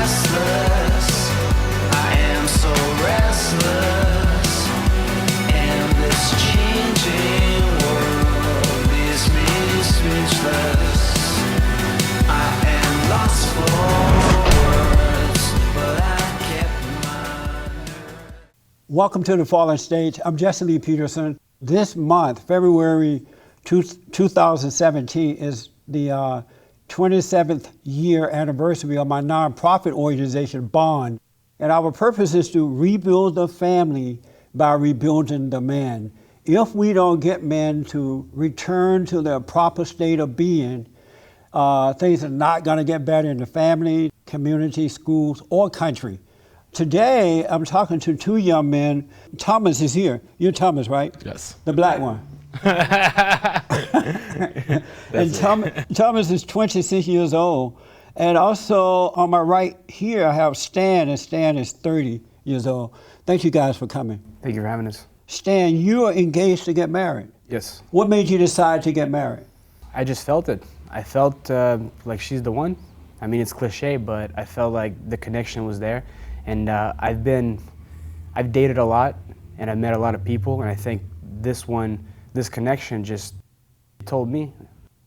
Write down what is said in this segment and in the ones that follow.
restless. I am so restless. And this changing world leaves me speechless. I am lost for words, but I kept my nerve. Welcome to the Fallen State. I'm Jesse Lee Peterson. This month, February 2017, is the 27th year anniversary of my nonprofit organization, Bond. And our purpose is to rebuild the family by rebuilding the man. If we don't get men to return to their proper state of being, things are not going to get better in the family, community, schools, or country. Today, I'm talking to two young men. Thomas is here. You're Thomas, right? Yes. The black one. And Thomas is 26 years old. And also on my right here, I have Stan, and Stan is 30 years old. Thank you guys for coming. Thank you for having us. Stan, you are engaged to get married. Yes. What made you decide to get married? I just felt it. I felt like she's the one. I mean, it's cliche, but I felt like the connection was there. And I've dated a lot, and I've met a lot of people, and I think this connection just told me.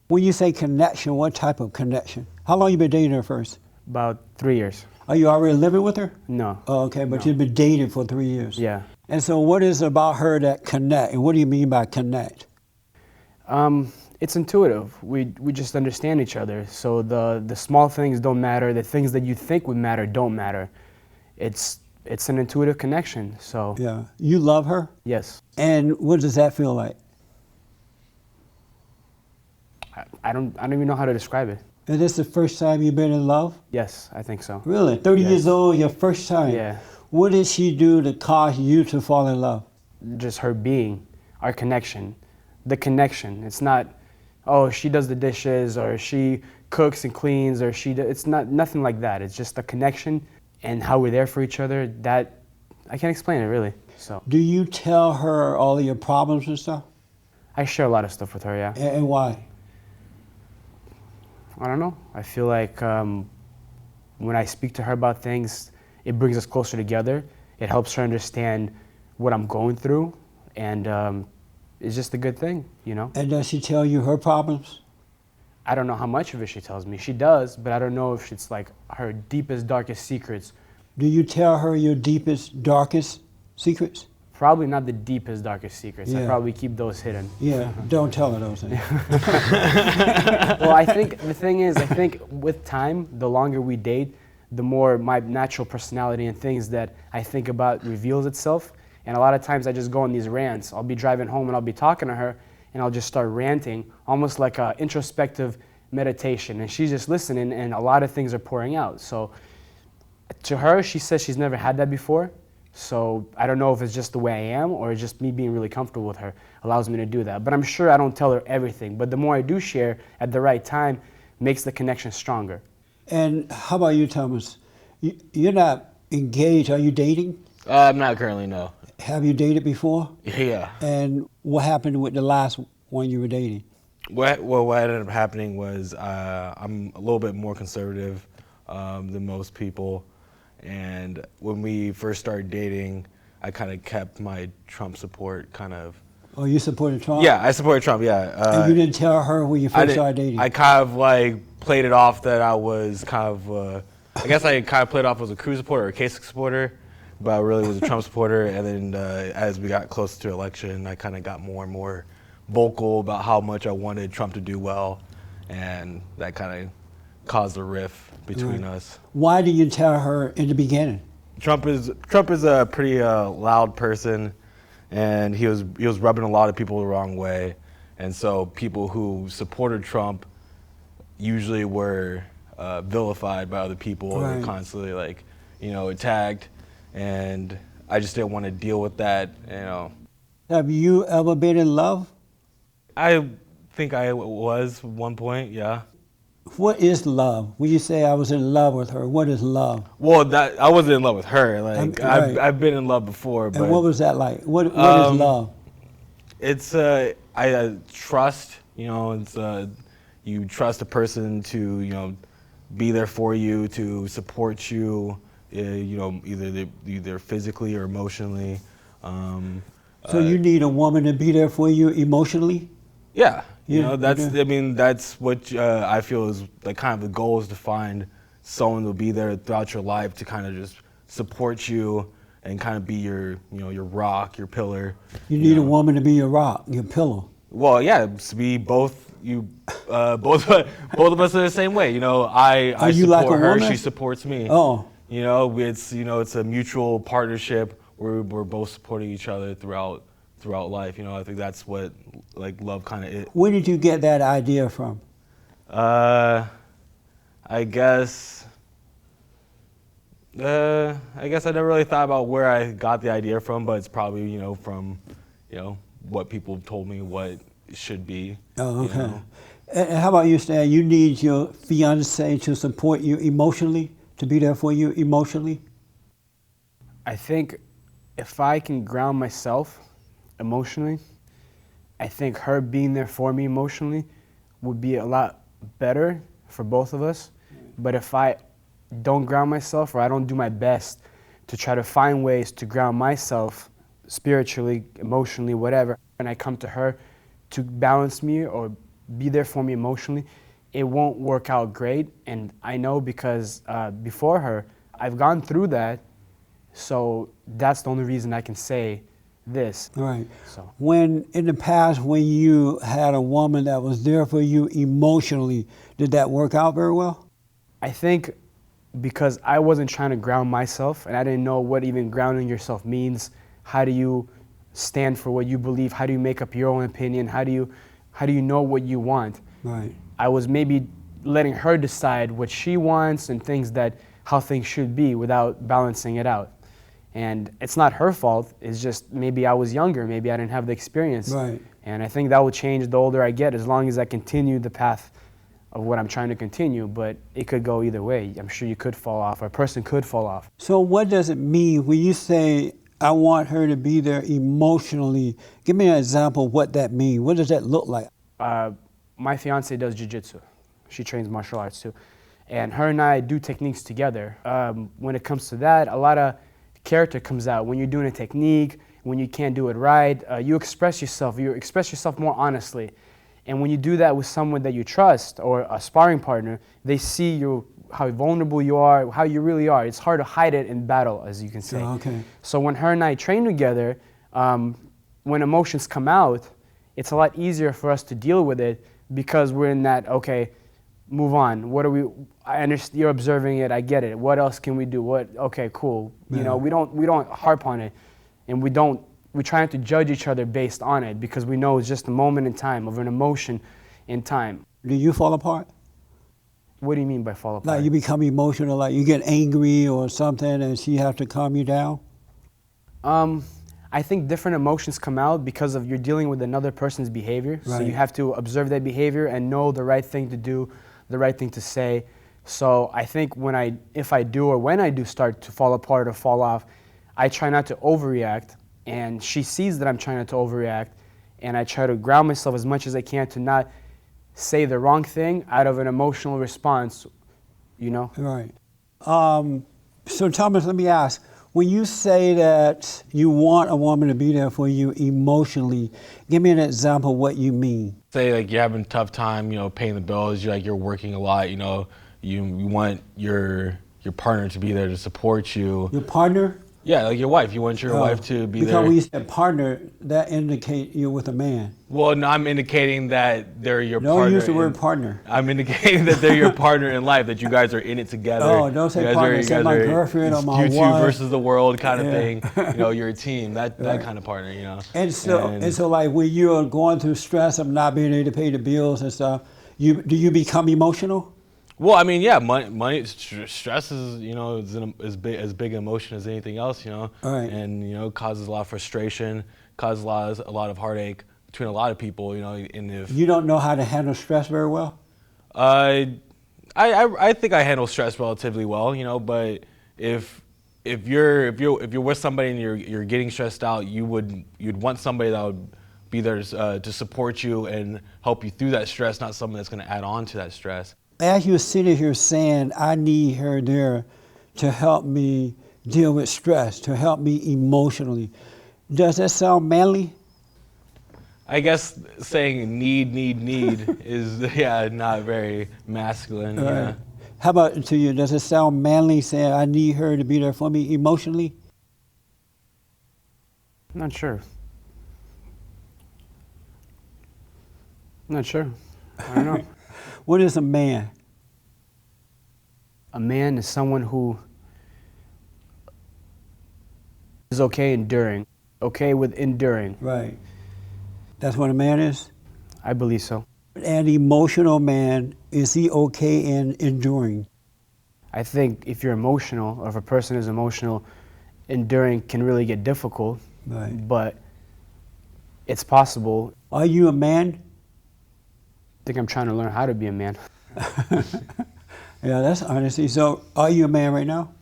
When you say connection, what type of connection? How long you been dating her first? About 3 years. Are you already living with her? No. Oh, okay, but No. you've been dating for 3 years. Yeah. And so what is it about her that connect? And what do you mean by connect? It's intuitive. We just understand each other. So the small things don't matter. The things that you think would matter don't matter. It's an intuitive connection. So Yeah. You love her? yes. And what does that feel like? I don't even know how to describe it. Is this the first time you've been in love? Yes, I think so. Really? 30 Yes. years old, your first time? Yeah. What did she do to cause you to fall in love? Just her being, our connection, the connection. It's not, oh, she does the dishes or she cooks and cleans or it's nothing like that. It's just the connection and how we're there for each other. That I can't explain it really. So Do you tell her all of your problems and stuff? I share a lot of stuff with her. Yeah. And why? I don't know. I feel like when I speak to her about things, it brings us closer together. It helps her understand what I'm going through, and it's just a good thing, you know? And does she tell you her problems? I don't know how much of it she tells me. She does, but I don't know if it's like her deepest, darkest secrets. Do you tell her your deepest, darkest secrets? Probably not the deepest, darkest secrets. I Yeah. probably keep those hidden. Yeah, don't tell her those things. Well, I think the thing is, I think with time, the longer we date, the more my natural personality and things that I think about reveals itself. And a lot of times I just go on these rants. I'll be driving home and I'll be talking to her and I'll just start ranting, almost like an introspective meditation. And she's just listening and a lot of things are pouring out. So to her, she says she's never had that before. So I don't know if it's just the way I am or just me being really comfortable with her allows me to do that. But I'm sure I don't tell her everything. But the more I do share at the right time makes the connection stronger. And how about you, Thomas? You're not engaged. Are you dating? I'm not currently, no. Have you dated before? Yeah. And what happened with the last one you were dating? What ended up happening was I'm a little bit more conservative than most people. And when we first started dating, I kind of kept my Trump support kind of. Oh, you supported Trump? Yeah, I supported Trump, yeah. And you didn't tell her when you first started dating? I kind of like played it off that I was kind of, I guess I kind of played it off as a Cruz supporter or a Kasich supporter, but I really was a Trump supporter. And then as we got closer to election, I kind of got more and more vocal about how much I wanted Trump to do well, and that kind of caused a rift between us. Why did you tell her in the beginning? Trump is a pretty loud person, and he was rubbing a lot of people the wrong way, and so people who supported Trump usually were vilified by other people and constantly attacked, and I just didn't want to deal with that. Have you ever been in love? I think I was at one point, yeah. What is love? When you say I was in love with her, what is love? Well, I wasn't in love with her. Right. I've been in love before. But And what was that like? What is love? It's trust. It's you trust a person to be there for you, to support you, you know, either physically or emotionally. So you need a woman to be there for you emotionally? Yeah, you Yeah, know, I mean, that's what I feel is like kind of the goal, is to find someone who will be there throughout your life to kind of just support you and kind of be your, you know, your rock, your pillar. You need know. a woman to be your rock, your pillow. Well, yeah, we both, both of us are the same way. You know, I you support like a her, woman? she supports me. Oh. You know, it's a mutual partnership where we're both supporting each other throughout life. You know, I think that's what like love kind of is. Where did you get that idea from? I guess I never really thought about where I got the idea from, but it's probably, you know, from, you know, what people told me what it should be. Oh, okay. You know? And how about you, Stan? You need your fiance to support you emotionally, to be there for you emotionally? I think if I can ground myself emotionally, I think her being there for me emotionally would be a lot better for both of us. But if I don't ground myself, or I don't do my best to try to find ways to ground myself spiritually, emotionally, whatever, and I come to her to balance me or be there for me emotionally, it won't work out great. And I know because before her, I've gone through that. So that's the only reason I can say this. Right. So. When in the past, when you had a woman that was there for you emotionally, did that work out very well? I think because I wasn't trying to ground myself, and I didn't know what even grounding yourself means. How do you stand for what you believe? How do you make up your own opinion? How do you know what you want? Right. I was maybe letting her decide what she wants and how things should be without balancing it out. And it's not her fault. It's just maybe I was younger. Maybe I didn't have the experience. Right. And I think that will change the older I get, as long as I continue the path of what I'm trying to continue. But it could go either way. I'm sure you could fall off, or a person could fall off. So what does it mean when you say, I want her to be there emotionally? Give me an example of what that means. What does that look like? My fiance does Jiu-Jitsu. She trains martial arts too. And her and I do techniques together. When it comes to that, a lot of character comes out. When you're doing a technique, when you can't do it right, you express yourself more honestly. And when you do that with someone that you trust, or a sparring partner, they see how vulnerable you are, how you really are. It's hard to hide it in battle, as you can say. Oh, okay. So when her and I train together, when emotions come out, it's a lot easier for us to deal with it, because we're in that, okay, move on. I understand, you're observing it, I get it. What else can we do? Okay, cool. Yeah. You know, we don't harp on it, and we try not to judge each other based on it, because we know it's just a moment in time, of an emotion in time. Do you fall apart? What do you mean by fall apart? Like you become emotional, like you get angry or something and she has to calm you down? I think different emotions come out because of you're dealing with another person's behavior. Right. So you have to observe that behavior and know the right thing to do, the right thing to say. So I think when I do start to fall apart or fall off, I try not to overreact, and she sees that I'm trying not to overreact, and I try to ground myself as much as I can to not say the wrong thing out of an emotional response, you know? Right. So Thomas, let me ask, when you say that you want a woman to be there for you emotionally, give me an example of what you mean. Say like you're having a tough time, you know, paying the bills, you're working a lot, you know, you want your partner to be there to support you. Your partner? Yeah, like your wife. You want your wife to be there. Because when you said partner, that indicate you're with a man. Well, no, I'm indicating that they're your Don't partner. use the word partner. I'm indicating that they're your partner in life, that you guys are in it together. Oh, don't say partner, say my girlfriend or my you two wife. versus the world kind of Yeah. thing. You know, you're a team, that Right. kind of partner, you know. And so like when you're going through stress of not being able to pay the bills and stuff, do you become emotional? Well, I mean, yeah, money stress is, you know, is as big emotion as anything else, you know. Right. And, you know, causes a lot of frustration, causes a lot of heartache between a lot of people, you know. And if You don't know how to handle stress very well? I think I handle stress relatively well, you know. But if you're with somebody and you're getting stressed out, you'd want somebody that would be there to support you and help you through that stress, not someone that's going to add on to that stress. As you're sitting here saying, I need her there to help me deal with stress, to help me emotionally, does that sound manly? I guess saying need is not very masculine. Yeah. How about to you? Does it sound manly saying, I need her to be there for me emotionally? I'm not sure. I'm not sure. I don't know. What is a man? A man is someone who is okay enduring, okay with enduring. Right. That's what a man is? I believe so. An emotional man, is he okay in enduring? I think if you're emotional, or if a person is emotional, enduring can really get difficult. Right. But it's possible. Are you a man? I think I'm trying to learn how to be a man. Yeah, that's honesty. So, are you a man right now?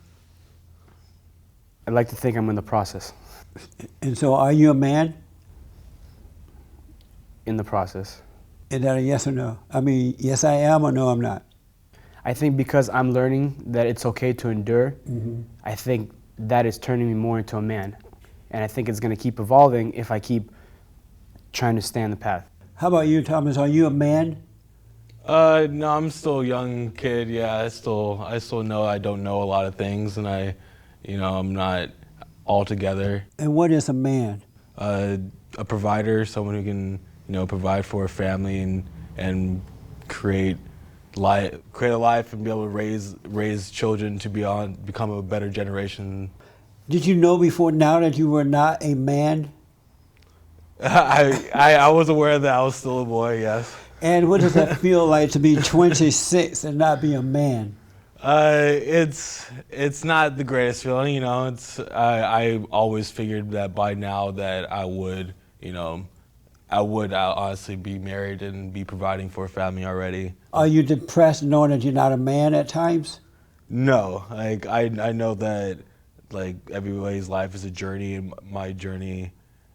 I'd like to think I'm in the process. And so, are you a man? In the process. Is that a yes or no? I mean, yes, I am, or no, I'm not? I think because I'm learning that it's okay to endure, I think that is turning me more into a man. And I think it's going to keep evolving if I keep trying to stay on the path. How about you, Thomas? Are you a man? No, I'm still a young kid. Yeah, I still know I don't know a lot of things, and I'm not all together. And what is a man? A provider, someone who can, provide for a family and create a life and be able to raise children to become a better generation. Did you know before now that you were not a man? I was aware that I was still a boy. Yes. And what does that feel like to be 26 and not be a man? It's not the greatest feeling, I always figured that by now that I would honestly be married and be providing for a family already. Are you depressed knowing that you're not a man at times? No, I know that everybody's life is a journey, and my journey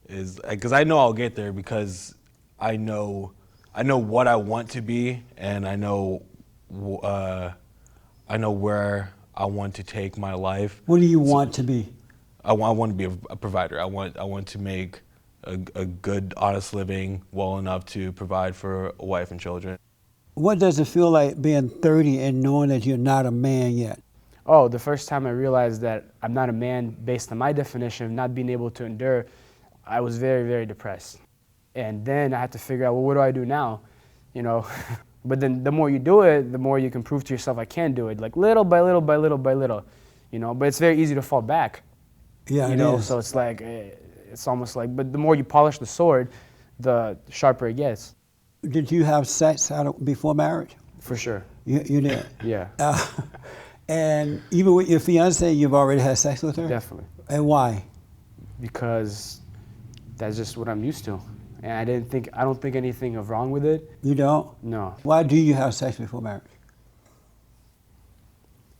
is because I know I'll get there because I know what I want to be, and I know where I want to take my life. What do you want to be? I want to be a provider. I want to make a good, honest living well enough to provide for a wife and children. What does it feel like being 30 and knowing that you're not a man yet? Oh, the first time I realized that I'm not a man based on my definition of not being able to endure, I was very, very depressed. And then I had to figure out, well, what do I do now? But then the more you do it, the more you can prove to yourself I can do it, like little by little by little by little, but it's very easy to fall back. Yeah, it is. So it's like, it's almost like, but the more you polish the sword, the sharper it gets. Did you have sex before marriage? For sure. You did? Yeah. And even with your fiance, you've already had sex with her? Definitely. And why? Because that's just what I'm used to. And I don't think anything of wrong with it. You don't? No. Why do you have sex before marriage?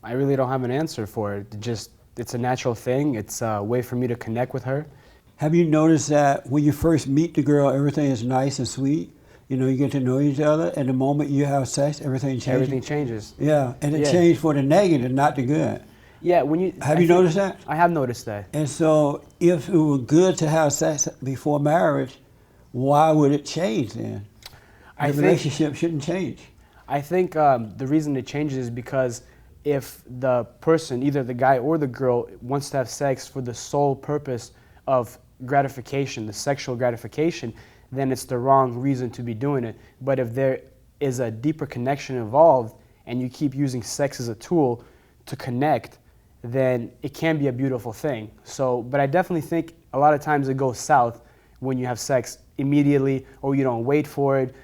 I really don't have an answer for it. It's a natural thing. It's a way for me to connect with her. Have you noticed that when you first meet the girl, everything is nice and sweet? You get to know each other, and the moment you have sex, everything changes? Everything changes. Yeah, and it changed for the negative, not the good. Yeah, Have you noticed that? I have noticed that. And so if it was good to have sex before marriage, why would it change then? The relationship shouldn't change. I think the reason it changes is because if the person, either the guy or the girl, wants to have sex for the sole purpose of gratification, the sexual gratification, then it's the wrong reason to be doing it. But if there is a deeper connection involved and you keep using sex as a tool to connect, then it can be a beautiful thing. But I definitely think a lot of times it goes south when you have sex immediately or you don't wait for it.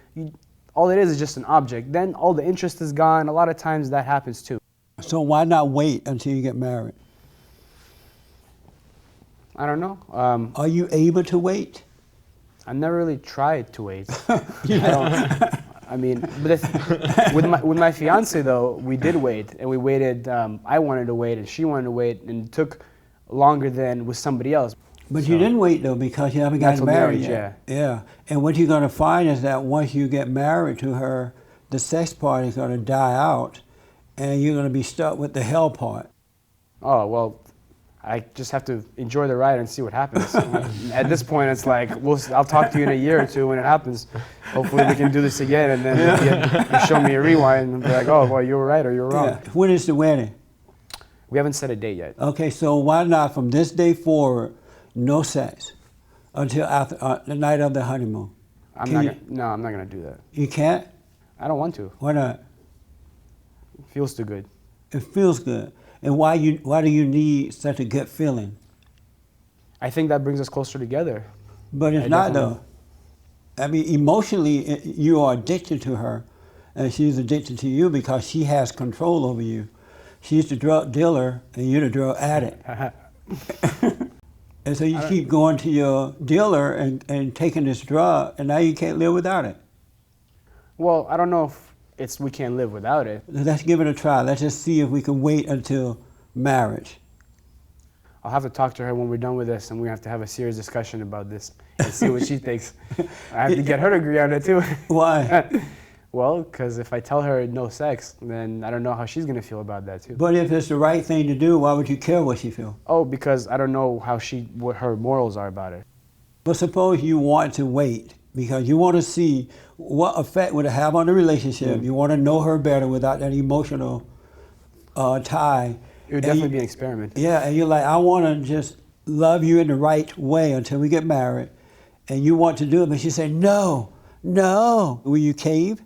All it is just an object. Then all the interest is gone. A lot of times that happens too. So why not wait until you get married? I don't know. Are you able to wait? I never really tried to wait. With my fiance though, we did wait, and we waited. I wanted to wait, and she wanted to wait, and it took longer than with somebody else. But you didn't wait though because you haven't gotten married yet. Yeah. And what you're going to find is that once you get married to her, the sex part is going to die out, and you're going to be stuck with the hell part. Oh, well, I just have to enjoy the ride and see what happens. At this point, it's like, I'll talk to you in a year or two when it happens. Hopefully we can do this again, and then you show me a rewind and be like, oh, well, you were right or you were wrong. Yeah. When is the wedding? We haven't set a date yet. Okay, so why not from this day forward, no sex until after the night of the honeymoon? I'm not going to do that. You can't? I don't want to. Why not? It feels too good. It feels good. And why do you need such a good feeling? I think that brings us closer together. But it's not though. I mean, emotionally, you are addicted to her, and she's addicted to you because she has control over you. She's the drug dealer, and you're the drug addict. And so you keep going to your dealer and taking this drug, and now you can't live without it. Well, I don't know if we can't live without it. Let's give it a try. Let's just see if we can wait until marriage. I'll have to talk to her when we're done with this, and we have to have a serious discussion about this and see what she thinks. I have to get her to agree on it too. Why? Well, because if I tell her no sex, then I don't know how she's going to feel about that too. But if it's the right thing to do, why would you care what she feels? Oh, because I don't know what her morals are about it. But suppose you want to wait because you want to see what effect would it have on the relationship. You want to know her better without that emotional tie. It would definitely be an experiment. Yeah, and you're like, I want to just love you in the right way until we get married. And you want to do it, but she said, no. Will you cave?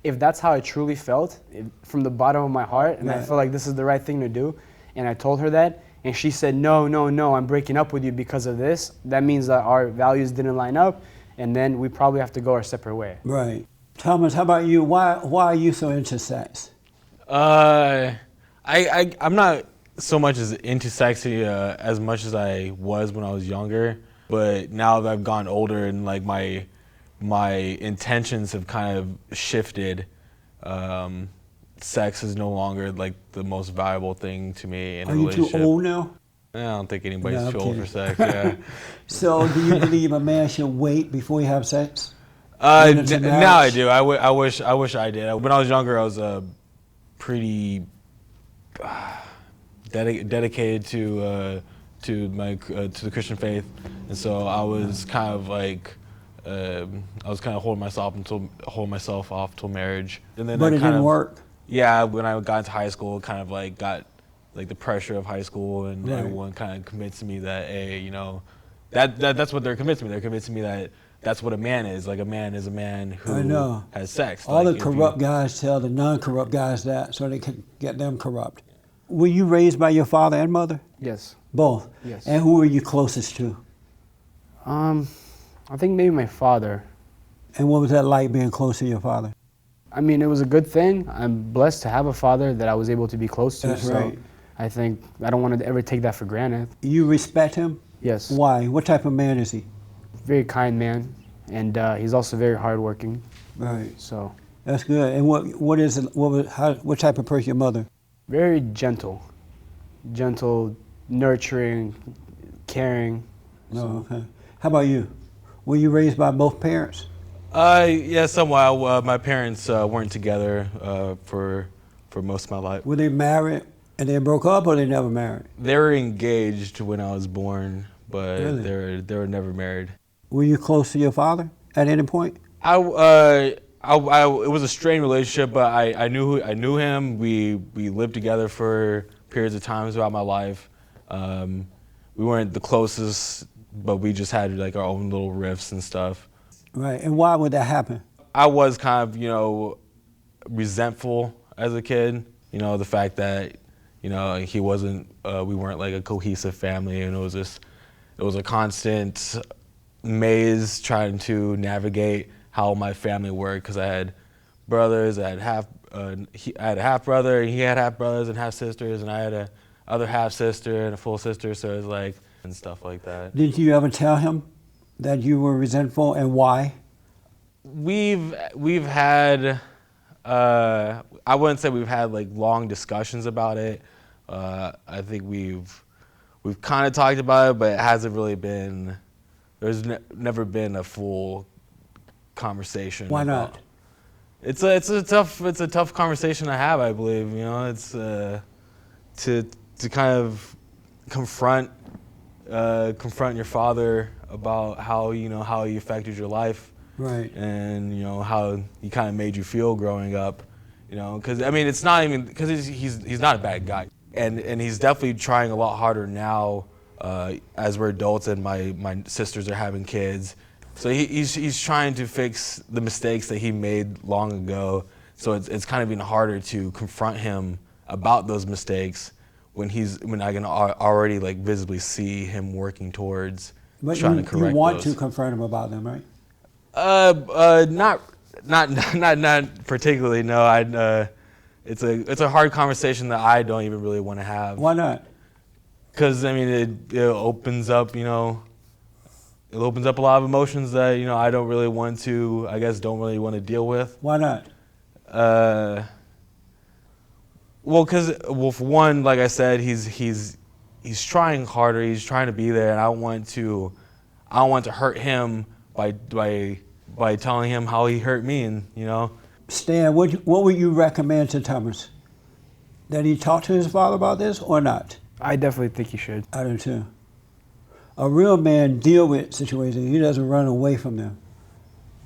If that's how I truly felt, from the bottom of my heart, and I felt like this is the right thing to do, and I told her that, and she said, no, I'm breaking up with you because of this, that means that our values didn't line up, and then we probably have to go our separate way. Right. Thomas, how about you? Why are you so into sex? I'm not so much as into sex as much as I was when I was younger, but now that I've gotten older and like my intentions have kind of shifted, sex is no longer like the most valuable thing to me in a relationship. Are you too old now? I don't think anybody's too old kidding. for sex. Yeah. So, do you believe a man should wait before you have sex? Now I do. I wish I did. When I was younger, I was pretty dedicated to the Christian faith, and so I was kind of like holding myself off till marriage, and then But it didn't work. Yeah, when I got into high school, kind of like got like the pressure of high school, and Right. everyone kind of convinced me that, hey, you know, that's what they're convincing me. They're convincing me that that's what a man is. Like a man is a man who has sex. All like the corrupt guys tell the non-corrupt guys that so they can get them corrupt. Were you raised by your father and mother? Yes. Both? Yes. And who were you closest to? I think maybe my father. And what was that like being close to your father? I mean, it was a good thing. I'm blessed to have a father that I was able to be close to. That's so right. I think I don't want to ever take that for granted. You respect him? Yes. Why? What type of man is he? Very kind man, and he's also very hardworking. Right. So That's good. And what type of person your mother? very gentle, nurturing, caring. Oh, okay. How about you? Were you raised by both parents? Yeah, somewhat. My parents weren't together for most of my life. Were they married and they broke up, or they never married? They were engaged when I was born, but Really? they were never married. Were you close to your father at any point? It was a strained relationship, but I knew him. We lived together for periods of times throughout my life. We weren't the closest, but we just had like our own little riffs and stuff. Right. And why would that happen? I was kind of, resentful as a kid. The fact that, he wasn't, we weren't like a cohesive family, and it was a constant maze trying to navigate how my family worked, because I had brothers, I had a half brother, and he had half brothers and half sisters, and I had a other half sister and a full sister, so it was like, and stuff like that. Did you ever tell him that you were resentful, and why? We've had, I wouldn't say we've had like long discussions about it. I think we've kind of talked about it, but it hasn't really been, there's never been a full conversation. Why not? it's a tough conversation to have. I believe, you know, it's to kind of confront your father about how he affected your life, Right. and you know how he kind of made you feel growing up, you know, because I mean it's not even because he's not a bad guy, and he's definitely trying a lot harder now as we're adults and my sisters are having kids, so he's trying to fix the mistakes that he made long ago. So it's kind of been harder to confront him about those mistakes when I can already like visibly see him working towards trying to correct you want those. to confront him about them, right? Not particularly. No, it's a hard conversation that I don't even really want to have. Why not? Because I mean, it opens up, you know, it opens up a lot of emotions that, you know, I don't really want to. I guess don't really want to deal with. Why not? Well, for one, like I said, he's trying harder. He's trying to be there, and I don't want to hurt him by telling him how he hurt me, and you know. Stan, what would you recommend to Thomas? That he talk to his father about this or not? I definitely think you should. I do too. A real man deal with situations. He doesn't run away from them.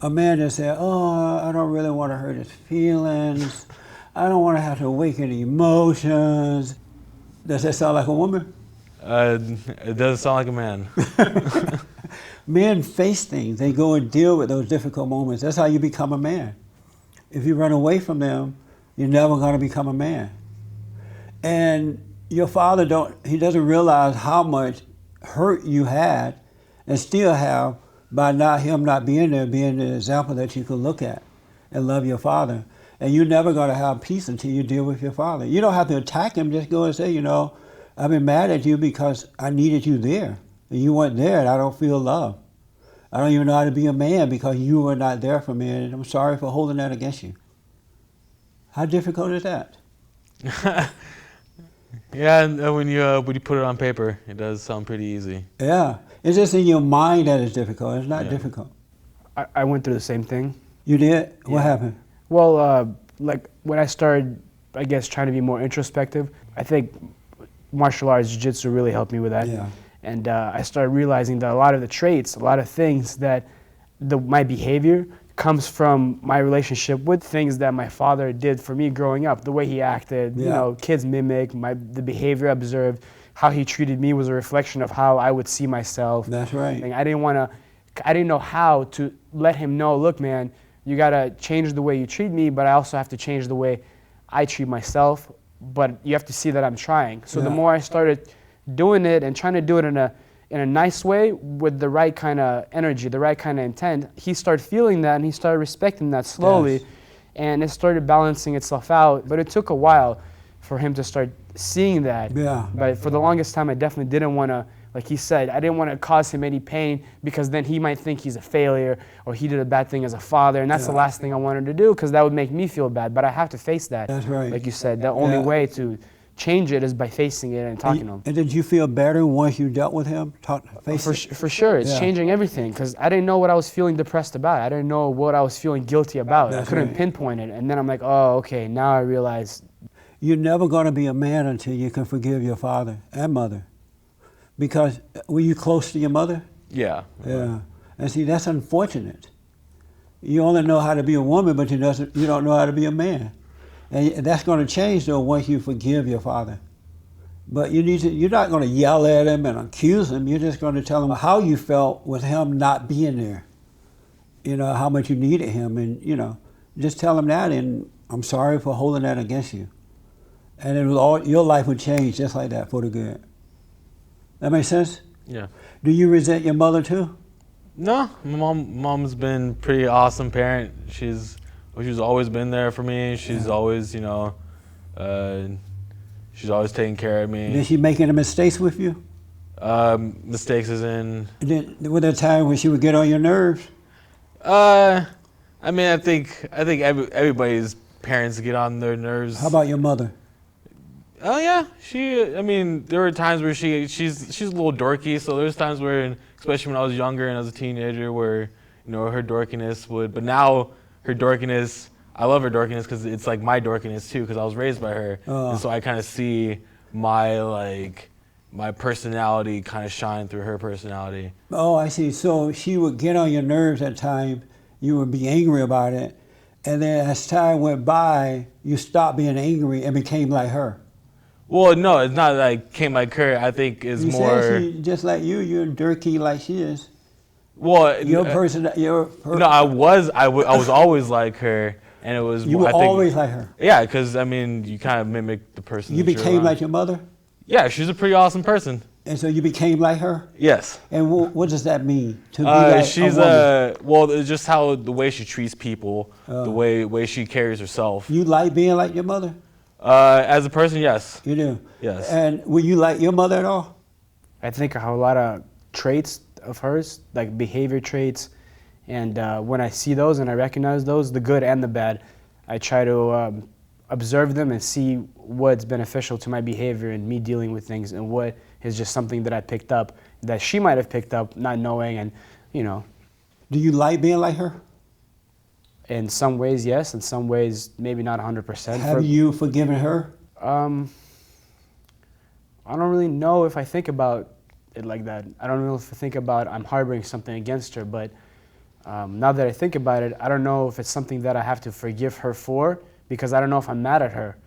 A man that says, "Oh, I don't really want to hurt his feelings. I don't want to have to awaken emotions." Does that sound like a woman? It doesn't sound like a man. Men face things. They go and deal with those difficult moments. That's how you become a man. If you run away from them, you're never going to become a man. And your father doesn't realize how much hurt you had and still have by him not being there, being the example that you could look at and love your father. And you're never going to have peace until you deal with your father. You don't have to attack him. Just go and say, you know, I've been mad at you because I needed you there. And you weren't there, and I don't feel love. I don't even know how to be a man because you were not there for me, and I'm sorry for holding that against you. How difficult is that? Yeah, and when you put it on paper, it does sound pretty easy. Yeah. It's just in your mind that it's difficult. It's not difficult. I went through the same thing. You did? What Yeah. happened? Well, like when I started, I guess, trying to be more introspective, I think martial arts, Jiu-Jitsu really helped me with that. Yeah. And I started realizing that a lot of the traits, a lot of things that my behavior comes from my relationship with things that my father did for me growing up, the way he acted, you know, kids mimic, the behavior I observed, how he treated me was a reflection of how I would see myself. That's right. And I didn't know how to let him know, look, man, you gotta change the way you treat me, but I also have to change the way I treat myself, but you have to see that I'm trying. So the more I started doing it and trying to do it in a nice way with the right kind of energy, the right kind of intent, he started feeling that and he started respecting that slowly. Yes. And it started balancing itself out. But it took a while for him to start seeing that. Yeah. But for the longest time, I definitely didn't want to, like he said, I didn't want to cause him any pain because then he might think he's a failure or he did a bad thing as a father. And that's the last thing I wanted to do because that would make me feel bad. But I have to face that. That's right. Like you said, the only way to change it is by facing it and talking to him. And did you feel better once you dealt with him? For sure, it's changing everything because I didn't know what I was feeling depressed about. I didn't know what I was feeling guilty about. I couldn't pinpoint it. And then I'm like, oh, okay, now I realize. You're never going to be a man until you can forgive your father and mother. Because were you close to your mother? Yeah. Yeah. And see, that's unfortunate. You only know how to be a woman, but you don't know how to be a man. And that's going to change, though, once you forgive your father. But you're not going to yell at him and accuse him. You're just going to tell him how you felt with him not being there. You know, how much you needed him. And, you know, just tell him that, and I'm sorry for holding that against you. And your life would change just like that for the good. That makes sense? Yeah. Do you resent your mother, too? No, my mom's been a pretty awesome parent. She's always been there for me. She's always, you know, she's always taking care of me. Did she make any mistakes with you? Mistakes as in? Were there times when she would get on your nerves? I mean, I think everybody's parents get on their nerves. How about your mother? Oh yeah, I mean, there were times where she's a little dorky. So there's times where, especially when I was younger and as a teenager, where, you know, her dorkiness would. But now her dorkiness, I love her dorkiness because it's like my dorkiness too, because I was raised by her, and so I kind of see my personality kind of shine through her personality. Oh, I see. So she would get on your nerves at times. You would be angry about it, and then as time went by, you stopped being angry and became like her. Well, no, it's not that I came like her. I think it's You more. said she just like you. You're dirty like she is. Well, Your person. no, I was always like her, and it was. You were I think, always like her. Yeah, because I mean, you kind of mimic the person. You that you're became around. like your mother, Yeah, she's a pretty awesome person. and so you became like her. Yes. And what does that mean to be like She's a woman? well, it's just how the way she treats people, the way she carries herself. You like being like your mother? As a person, yes. You do. Yes. And were you like your mother at all? I think I have a lot of traits of hers, like behavior traits, and when I see those and I recognize those, the good and the bad, I try to observe them and see what's beneficial to my behavior and me dealing with things, and what is just something that I picked up that she might have picked up not knowing, and you know. Do you like being like her? In some ways, yes. In some ways, maybe not 100%. Have you forgiven her? I don't really know if I think about it like that. I don't know if I think about I'm harboring something against her, but now that I think about it, I don't know if it's something that I have to forgive her for, because I don't know if I'm mad at her.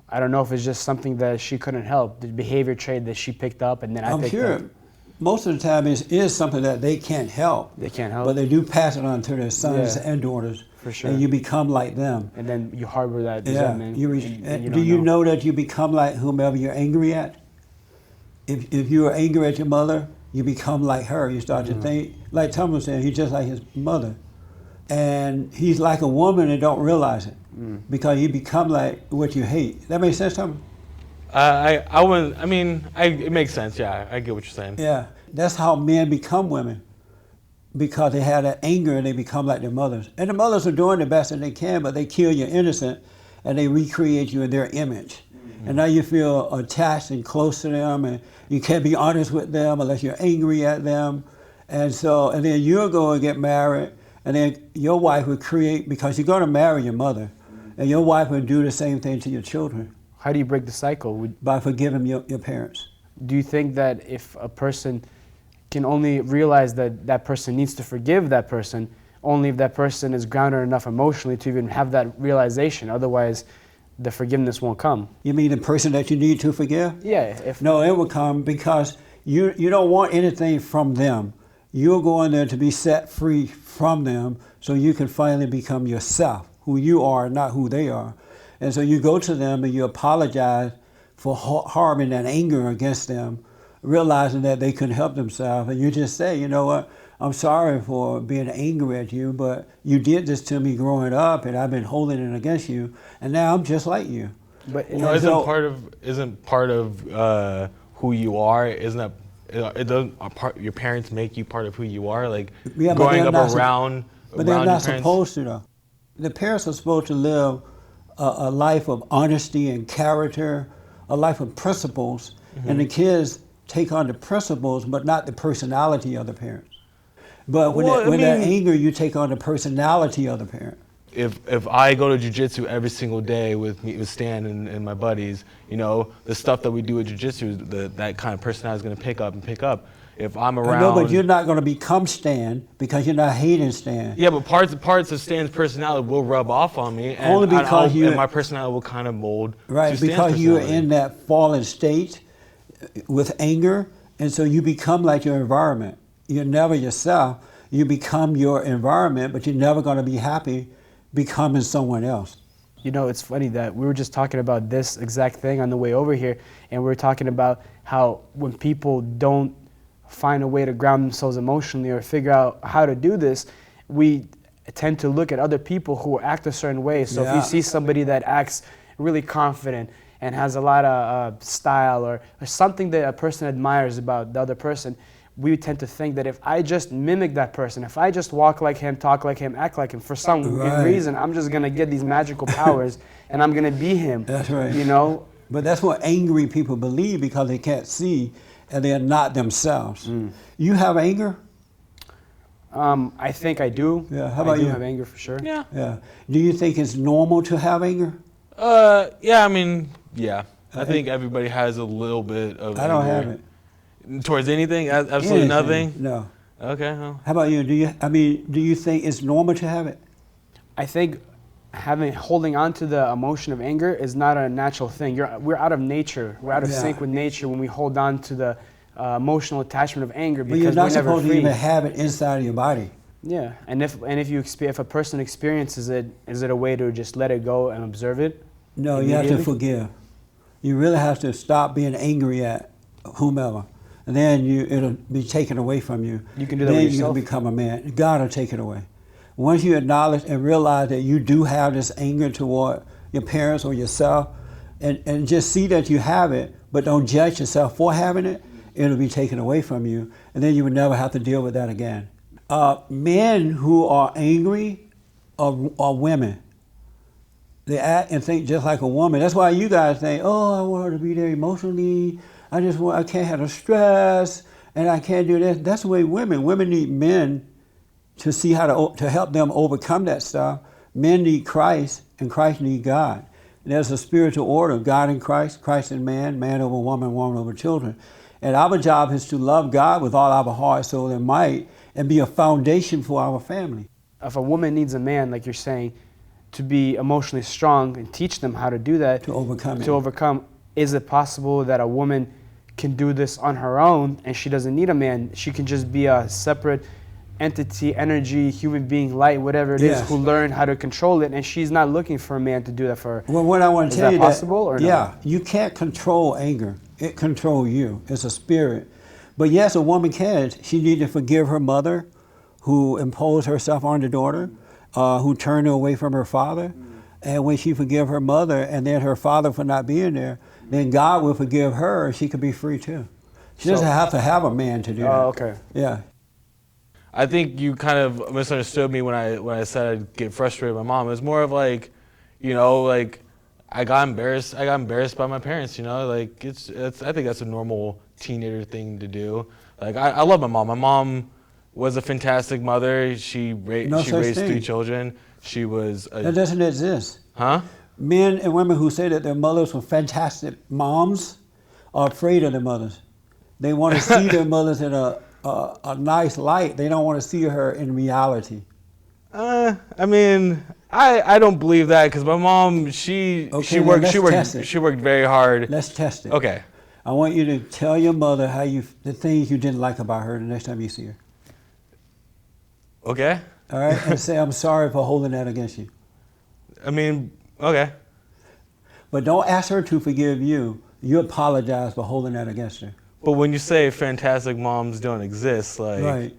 I don't know if it's just something that she couldn't help, the behavior trait that she picked up and then I I'm picked sure up. most of the time it is something that they can't help. They can't help. But they do pass it on to their sons Yeah. and daughters. For sure. And you become like them. And then you harbor that Yeah. resentment. and Do you know that you become like whomever you're angry at? If you are angry at your mother, you become like her. You start to think, like Tom was saying, he's just like his mother. And he's like a woman and don't realize it. Because you become like what you hate. That makes sense, Tom? I wouldn't. I mean, it makes sense. Yeah, I get what you're saying. Yeah. That's how men become women. Because they have that anger and they become like their mothers. And the mothers are doing the best that they can, but they kill your innocent and they recreate you in their image. And now you feel attached and close to them, and you can't be honest with them unless you're angry at them. And then you'll go and get married, and then your wife would create, because you're going to marry your mother, and your wife would do the same thing to your children. How do you break the cycle? By forgiving your parents. Do you think that if a person can only realize that that person needs to forgive that person, only if that person is grounded enough emotionally to even have that realization? Otherwise, the forgiveness won't come. You mean the person that you need to forgive? Yeah. No, it will come because you don't want anything from them. You're going there to be set free from them so you can finally become yourself, who you are, not who they are. And so you go to them and you apologize for harming and anger against them, realizing that they couldn't help themselves. And you just say, you know what, I'm sorry for being angry at you, but you did this to me growing up and I've been holding it against you, and now I'm just like you. But You know, isn't part of who you are? Isn't that it doesn't your parents make you part of who you are? Like Yeah, growing up but around they're your not parents? supposed to, though. The parents are supposed to live a life of honesty and character, a life of principles, and the kids take on the principles, but not the personality of the parents. But when they're angry, you take on the personality of the parent. If I go to Jiu-Jitsu every single day with Stan and my buddies, you know, the stuff that we do at Jiu-Jitsu, that kind of personality is going to pick up. If I'm around... I know, but you're not going to become Stan because you're not hating Stan. Yeah, but parts of Stan's personality will rub off on me, and, Only because and my personality will kind of mold Right, to Stan's because you're personality. in that fallen state with anger, and so you become like your environment. You're never yourself. You become your environment, but you're never going to be happy becoming someone else. You know, it's funny that we were just talking about this exact thing on the way over here, and we were talking about how when people don't find a way to ground themselves emotionally or figure out how to do this, we tend to look at other people who act a certain way. So if you see somebody that acts really confident and has a lot of style or something that a person admires about the other person, we tend to think that if I just mimic that person, if I just walk like him, talk like him, act like him, for some reason, I'm just going to get these magical powers and I'm going to be him. That's right. You know? But that's what angry people believe because they can't see and they're not themselves. You have anger? I think I do. Yeah, how about I do you? have anger for sure. Yeah. Yeah. Do you think it's normal to have anger? Yeah. I mean, yeah. I think everybody has a little bit of. I don't anger. have it. Towards anything? Absolutely Anything. nothing. No. Okay. Well. How about you? Do you think it's normal to have it? I think holding on to the emotion of anger is not a natural thing. We're out of nature. We're out of Yeah. sync with nature when we hold on to the emotional attachment of anger But because you're not we're never supposed to free. even have it inside of your body. Yeah, and if a person experiences it, is it a way to just let it go and observe it? No, you have to Immediately? forgive. You really have to stop being angry at whomever. And then it'll be taken away from you. You can do that then with you yourself? can become a man. God will take it away. Once you acknowledge and realize that you do have this anger toward your parents or yourself, and just see that you have it, but don't judge yourself for having it, it'll be taken away from you. And then you would never have to deal with that again. Men who are angry are women. They act and think just like a woman. That's why you guys think, oh, I want her to be there emotionally. I can't have the stress, and I can't do this. That's the way women need men to see how to help them overcome that stuff. Men need Christ, and Christ need God. And there's a spiritual order, God in Christ, Christ in man, man over woman, woman over children. And our job is to love God with all our heart, soul, and might, and be a foundation for our family. If a woman needs a man, like you're saying, to be emotionally strong and teach them how to do that, To overcome it. to overcome, is it possible that a woman can do this on her own and she doesn't need a man? She can just be a separate entity, energy, human being, light, whatever it is, Yes. who learned how to control it, and she's not looking for a man to do that for her. Well, what I want to Is tell that you possible or no? yeah, you can't control anger. It controls you. It's a spirit. But yes, a woman can. She needs to forgive her mother, who imposed herself on the daughter, who turned her away from her father. And when she forgive her mother and then her father for not being there, then God will forgive her and she can be free too. She doesn't have to have a man to do that. Oh, okay. Yeah. I think you kind of misunderstood me when I said I'd get frustrated with my mom. It was more of like, like I got embarrassed by my parents, like it's I think that's a normal teenager thing to do. Like I love my mom. My mom was a fantastic mother. She raised thing. 3 children. She was That doesn't exist. Huh? Men and women who say that their mothers were fantastic moms are afraid of their mothers. They want to see their mothers in a nice light. They don't want to see her in reality. I mean, I don't believe that because my mom she worked very hard. Let's test it. Okay. I want you to tell your mother the things you didn't like about her the next time you see her. Okay. All right? And say, I'm sorry for holding that against you. I mean, okay. But don't ask her to forgive you. You apologize for holding that against her. But when you say fantastic moms don't exist, like Right.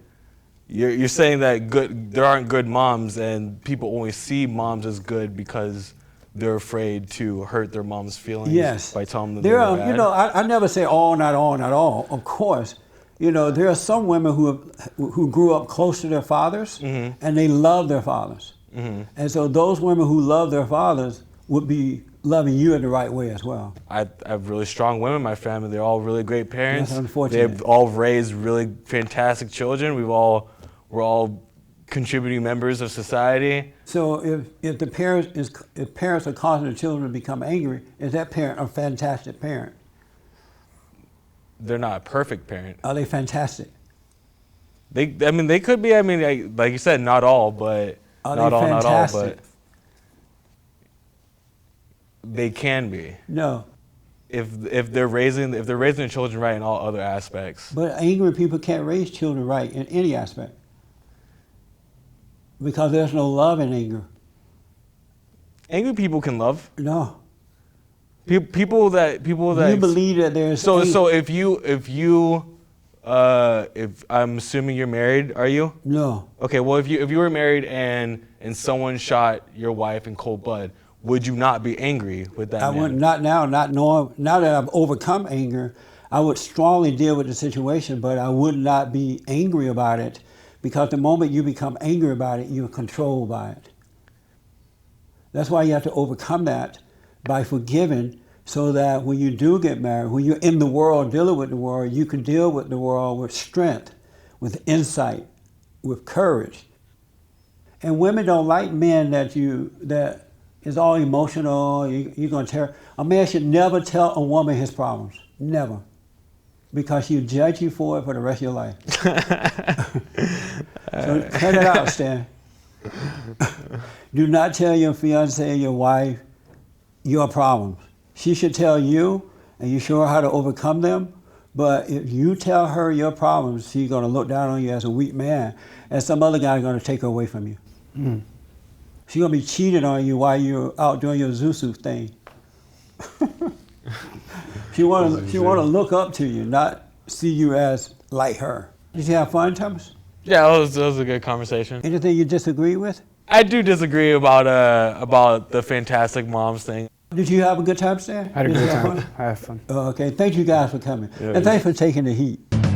you're saying that there aren't good moms, and people only see moms as good because they're afraid to hurt their mom's feelings Yes. by telling them There they're are, bad. I never say all, not all, not all. Of course, there are some women who grew up close to their fathers, and they love their fathers. And so those women who love their fathers would be loving you in the right way as well. I have really strong women in my family. They're all really great parents. That's unfortunate. They've all raised really fantastic children. We're all contributing members of society. So if parents are causing the children to become angry, is that parent a fantastic parent? They're not a perfect parent. Are they fantastic? They could be. Like you said, not all, but Are not they all, fantastic? not all, but they can be No. if they're raising their children right in all other aspects. But angry people can't raise children right in any aspect. Because there's no love in anger. Angry people can love. No. People that You believe that there's So anger. if I'm assuming you're married, are you? No. Okay, well if you were married and someone shot your wife in cold blood, would you not be angry with that I man? would not now, not knowing, now that I've overcome anger, I would strongly deal with the situation, but I would not be angry about it, because the moment you become angry about it, you're controlled by it. That's why you have to overcome that by forgiving, so that when you do get married, when you're in the world, dealing with the world, you can deal with the world with strength, with insight, with courage. And women don't like men that is all emotional. You're gonna tell. A man should never tell a woman his problems. Never. Because she'll judge you for it for the rest of your life. So cut it out, Stan. Do not tell your fiance, your wife, your problems. She should tell you, and you show her how to overcome them. But if you tell her your problems, she's gonna look down on you as a weak man, and some other guy's gonna take her away from you. Mm. She's gonna be cheating on you while you're out doing your Zusu thing. She wanna look up to you, not see you as like her. Did you have fun, Thomas? Yeah, that was a good conversation. Anything you disagree with? I do disagree about the fantastic moms thing. Did you have a good time, Stan? I had a good time. I had fun. Okay, thank you guys for coming. And thanks for taking the heat. Ooh,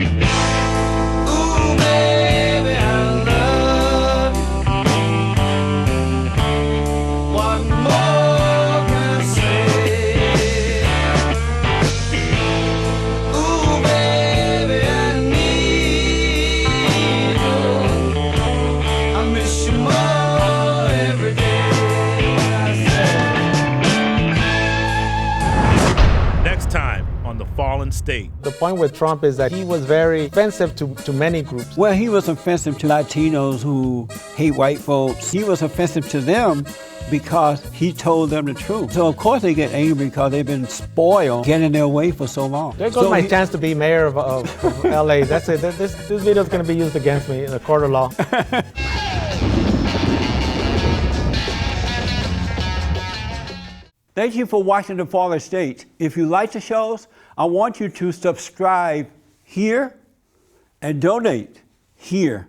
baby, I love you. What more can I say? Ooh, baby, I need you. I miss you more every day. I say. Next time on The Fallen State. The point with Trump is that he was very offensive to many groups. Well, he was offensive to Latinos who hate white folks. He was offensive to them because he told them the truth. So of course they get angry because they've been spoiled, getting their way for so long. There goes my chance to be mayor of LA. That's it. This video is going to be used against me in a court of law. Thank you for watching The Fallen State. If you like the shows, I want you to subscribe here and donate here.